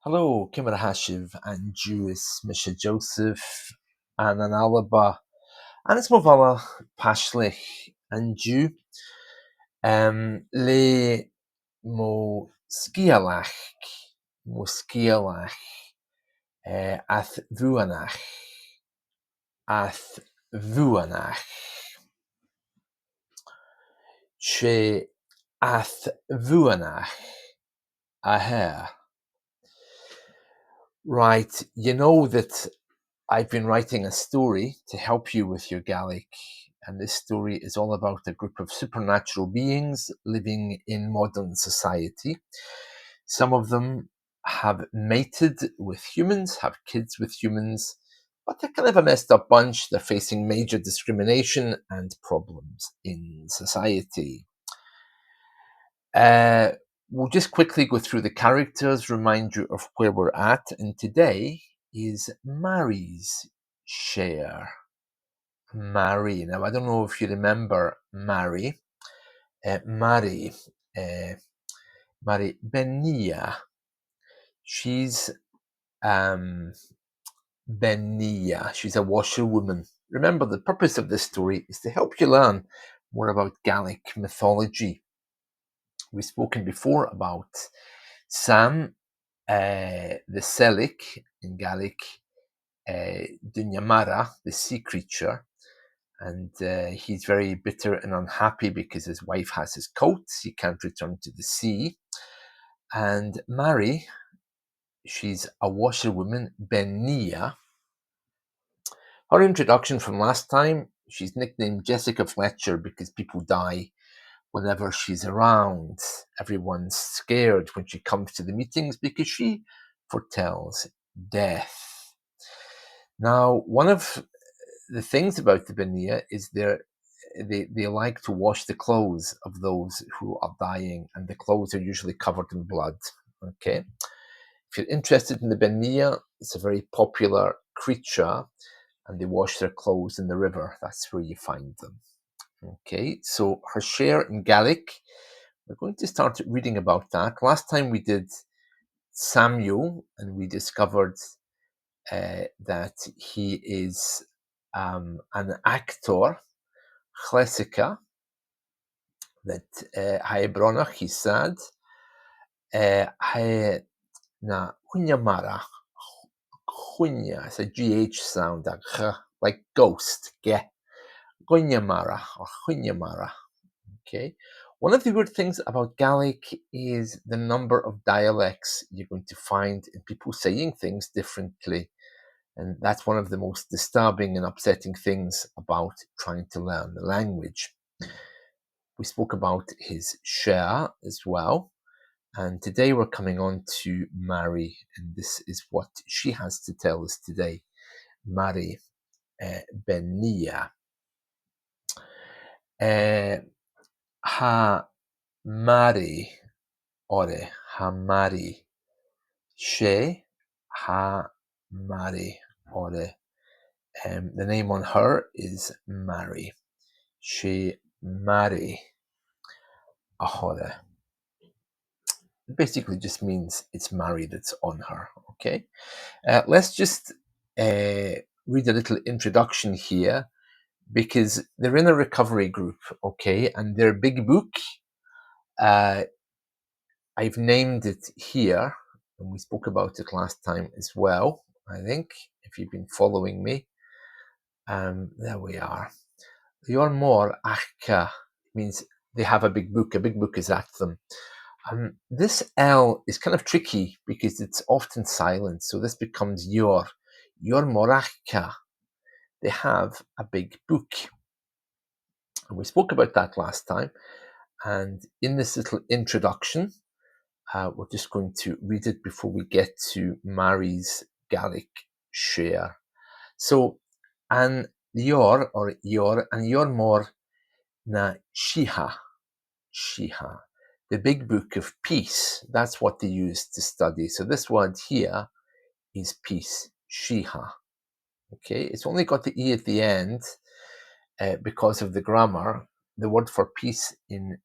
Hello, Kimmer Hashiv and Jewish Misha Joseph and an Alaba and it's Movala Pashlich and Jew le mo skialach ath vuanach she ath vuanach aher. Right, you know that I've been writing a story to help you with your Gaelic, and this story is all about a group of supernatural beings living in modern society. Some of them have mated with humans, have kids with humans, but they're kind of a messed up bunch. They're facing major discrimination and problems in society. We'll just quickly go through the characters, remind you of where we're at, and today is Màiri's share. Màiri. Now, I don't know if you remember Màiri. Màiri, Màiri bean-nighe. She's bean-nighe. She's a washerwoman. Remember, the purpose of this story is to help you learn more about Gaelic mythology. We've spoken before about Sam, the Selic in Gaelic, Dunyamara, the sea creature, and he's very bitter and unhappy because his wife has his coat. He can't return to the sea. And Màiri, she's a washerwoman, bean-nighe. Her introduction from last time, she's nicknamed Jessica Fletcher because people die whenever she's around. Everyone's scared when she comes to the meetings because she foretells death. Now, one of the things about the bean-nighe is they like to wash the clothes of those who are dying, and the clothes are usually covered in blood. Okay, if you're interested in the bean-nighe, it's a very popular creature, and they wash their clothes in the river. That's where you find them. Okay, so her share in Gaelic, we're going to start reading about that. Last time we did Samuel, and we discovered that he is an actor, chlésica, that Haebronach, he said, na Hunyamara, Hunya, it's a GH sound, like ghost, ge, Gunyamara, or Hunyamara, okay? One of the weird things about Gaelic is the number of dialects you're going to find in people saying things differently. And that's one of the most disturbing and upsetting things about trying to learn the language. We spoke about his share as well. And today we're coming on to Màiri, and this is what she has to tell us today. Màiri bean-nighe. Ha Màiri ore, ha Màiri. She ha Màiri ore. The name on her is Màiri. She Màiri ahore. It basically just means it's Màiri that's on her. Okay, let's just read a little introduction here, because they're in a recovery group, okay, and their big book, I've named it here, and we spoke about it last time as well, I think, if you've been following me. There we are. Your more achka means they have a big book is at them. This L is kind of tricky because it's often silent, so this becomes your morachka. They have a big book. And we spoke about that last time. And in this little introduction, we're just going to read it before we get to Màiri's Gaelic share. So, an your and your more na shiha. The big book of peace, that's what they use to study. So this word here is peace, shiha. Okay, it's only got the E at the end because of the grammar. The word for peace in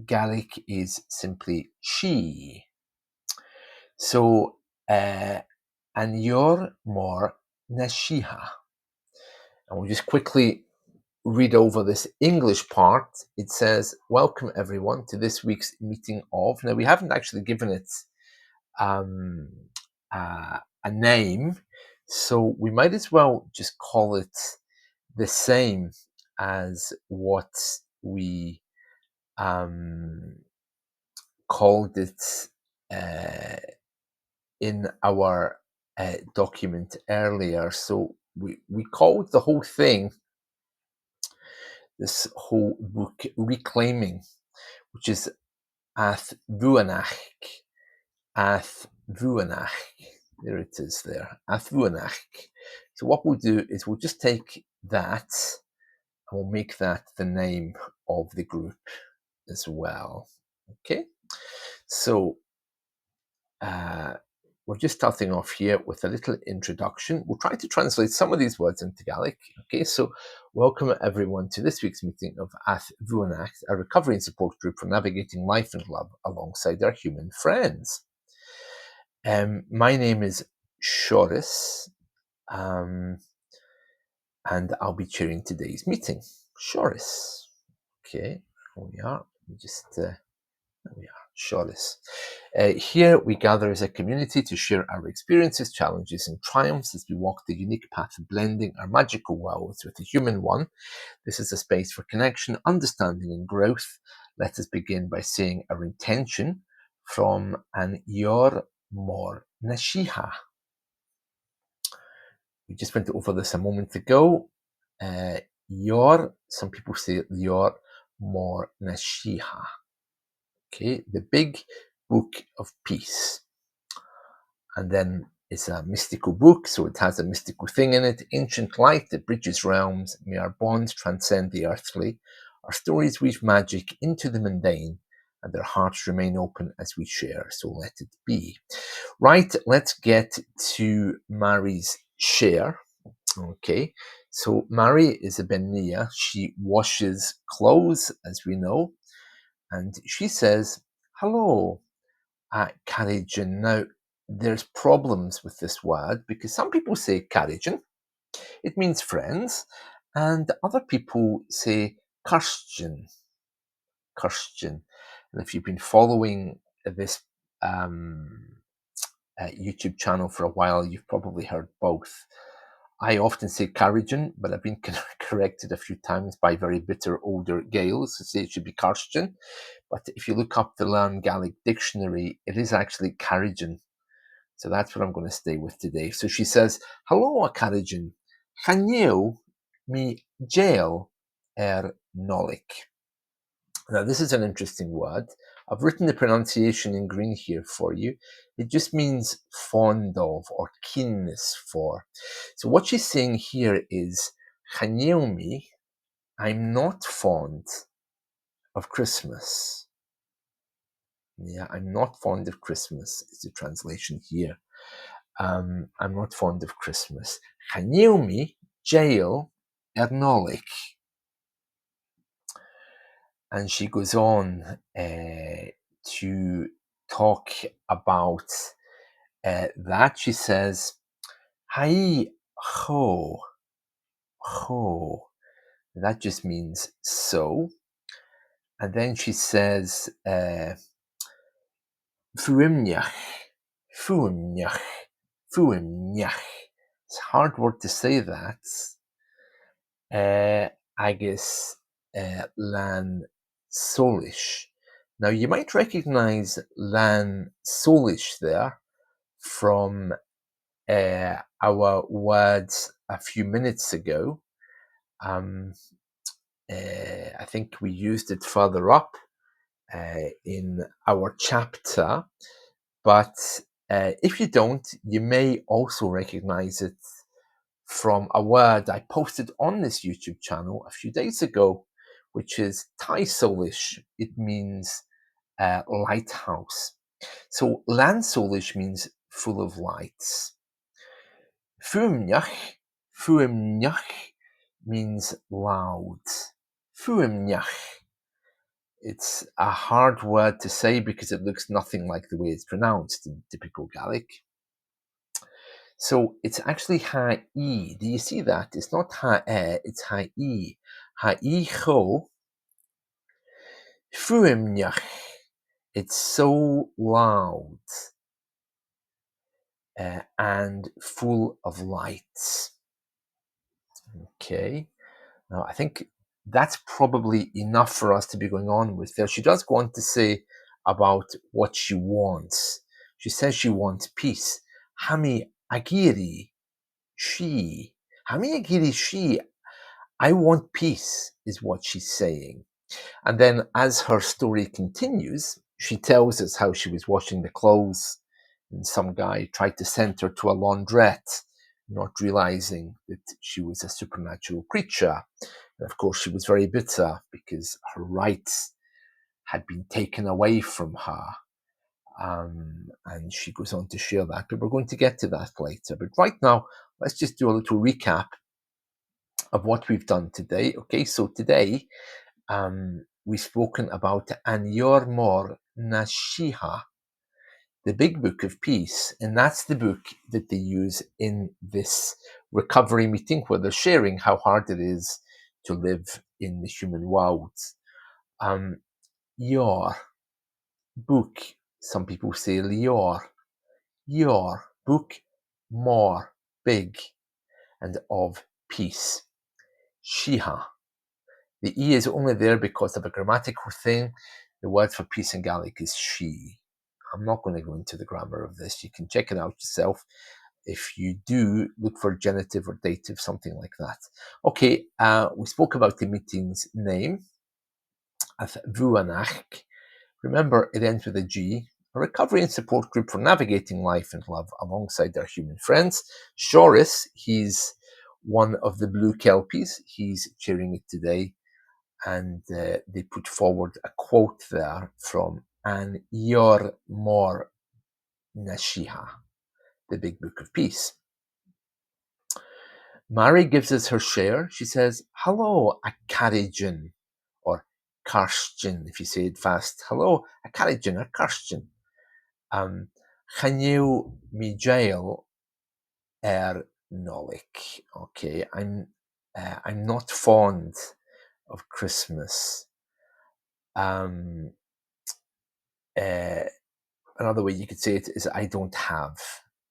Gaelic is simply she. So and you're more nashiha. And we'll just quickly read over this English part. It says, welcome everyone to this week's meeting of. Now, we haven't actually given it a name, so we might as well just call it the same as what we called it in our document earlier. So we called the whole thing, this whole book, Reclaiming, which is Ath Vuanach. Ath Vuanach. There it is there. Ath Vuanach. So what we'll do is we'll just take that and we'll make that the name of the group as well. Okay. So we're just starting off here with a little introduction. We'll try to translate some of these words into Gaelic. Okay, so welcome everyone to this week's meeting of Ath Vuanach, a recovery and support group for navigating life and love alongside our human friends. My name is Shoris, and I'll be chairing today's meeting. Shoris. Okay, here we are. Let me just... there we are. Shoris. Here we gather as a community to share our experiences, challenges, and triumphs as we walk the unique path of blending our magical worlds with the human one. This is a space for connection, understanding, and growth. Let us begin by saying our intention from an Yor Mor Nashiha. We just went over this a moment ago. Yor, some people say Yor Mor Nashiha. Okay, the big book of peace. And then it's a mystical book, so it has a mystical thing in it. Ancient light that bridges realms. May our bonds transcend the earthly. Our stories weave magic into the mundane, and their hearts remain open as we share. So let it be. Right, let's get to Màiri's share. Okay, so Màiri is a bean-nighe. She washes clothes, as we know. And she says, hello, Carrigan. Now, there's problems with this word because some people say Carrigan, it means friends, and other people say Kirstian. And if you've been following this YouTube channel for a while, you've probably heard both. I often say Carrigan, but I've been corrected a few times by very bitter older Gaels who say it should be Kirstian. But if you look up the Learn Gaelic dictionary, it is actually Carrigan. So that's what I'm going to stay with today. So she says, hello, Carrigan. Chaneu mi jail nolik. Now, this is an interesting word. I've written the pronunciation in green here for you. It just means fond of or keenness for. So what she's saying here is, chaneu mi, I'm not fond of Christmas. Yeah, I'm not fond of Christmas is the translation here. I'm not fond of Christmas. Chaneu mi jail nolik. And she goes on to talk about that. She says, Hai ho, ho. That just means so. And then she says, Fuimniach, fuimniach, fuimniach. It's a hard word to say that. Agus Lan Solish. Now you might recognize Lan Solish there from our words a few minutes ago. I think we used it further up in our chapter, but if you don't, you may also recognize it from a word I posted on this YouTube channel a few days ago, which is Tai Solish. It means lighthouse. So Lan Solish means full of lights. Fuimniach means loud. Fuimniach. It's a hard word to say because it looks nothing like the way it's pronounced in typical Gaelic. So it's actually ha-e. Do you see that? It's not ha-e, it's ha-e. Ha-e cho fuimneach. It's so loud and full of lights. Okay. Now, I think that's probably enough for us to be going on with there. She does go on to say about what she wants. She says she wants peace. Hami agiri she. Hami agiri she. I want peace, is what she's saying. And then as her story continues, she tells us how she was washing the clothes and some guy tried to send her to a laundrette, not realizing that she was a supernatural creature. And of course, she was very bitter because her rights had been taken away from her. And she goes on to share that, but we're going to get to that later. But right now, let's just do a little recap of what we've done today. Okay, so today we've spoken about An Mor Nashiha, the Big Book of Peace, and that's the book that they use in this recovery meeting where they're sharing how hard it is to live in the human world. Your book, some people say your book, more, big, and of peace. Shiha. The E is only there because of a grammatical thing. The word for peace in Gaelic is she. I'm not going to go into the grammar of this. You can check it out yourself. If you do, look for genitive or dative, something like that. Okay, we spoke about the meeting's name, Vuanach. Remember, it ends with a G. A recovery and support group for navigating life and love alongside their human friends. Shoris, he's one of the blue kelpies. He's chairing it today. And they put forward a quote there from An Mor Nashiha, the Big Book of Peace. Màiri gives us her share. She says, hello, a Carrigan, or Karstjen, if you say it fast. Hello, a Carrigan, or Karstjen. Chaniu mi jail nolik. Okay, I'm not fond of Christmas. Another way you could say it is I don't have.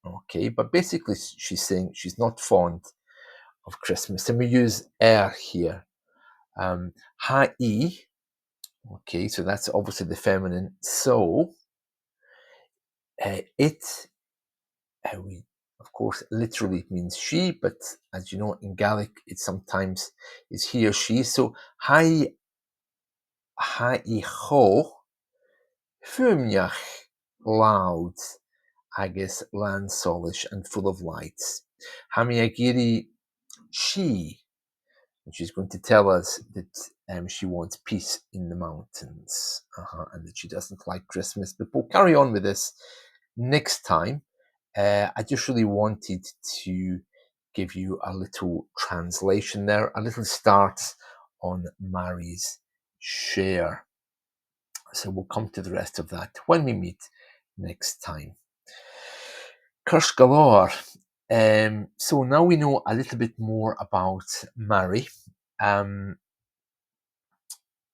Okay, but basically she's saying she's not fond of Christmas. And we use here. Ha-e. Okay, so that's obviously the feminine. So it, we, of course, literally means she, but as you know, in Gaelic, it sometimes is he or she. So ha-e cho, fuimneach, loud, agus land solish and full of lights. Hamiagiri, she, and she's going to tell us that she wants peace in the mountains and that she doesn't like Christmas. But we'll carry on with this next time. I just really wanted to give you a little translation there, a little start on Màiri's share. So we'll come to the rest of that when we meet next time. Curse galore. So now we know a little bit more about Màiri.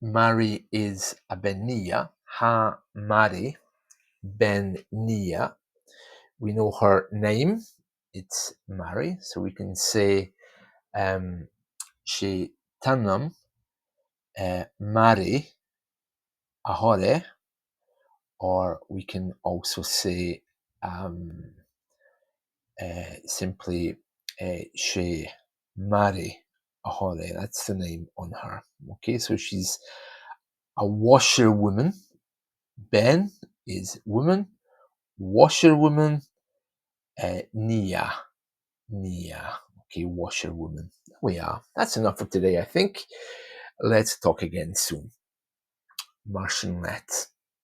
Màiri is a bean-nighe. Ha Màiri, bean-nighe. We know her name. It's Màiri. So we can say she tanam Màiri ahore, or we can also say simply she Màiri ahore. That's the name on her. Okay, so she's a washerwoman. Ben is woman. Washerwoman. Nia. Okay, washerwoman. There we are. That's enough for today, I think. Let's talk again soon. Martian Let.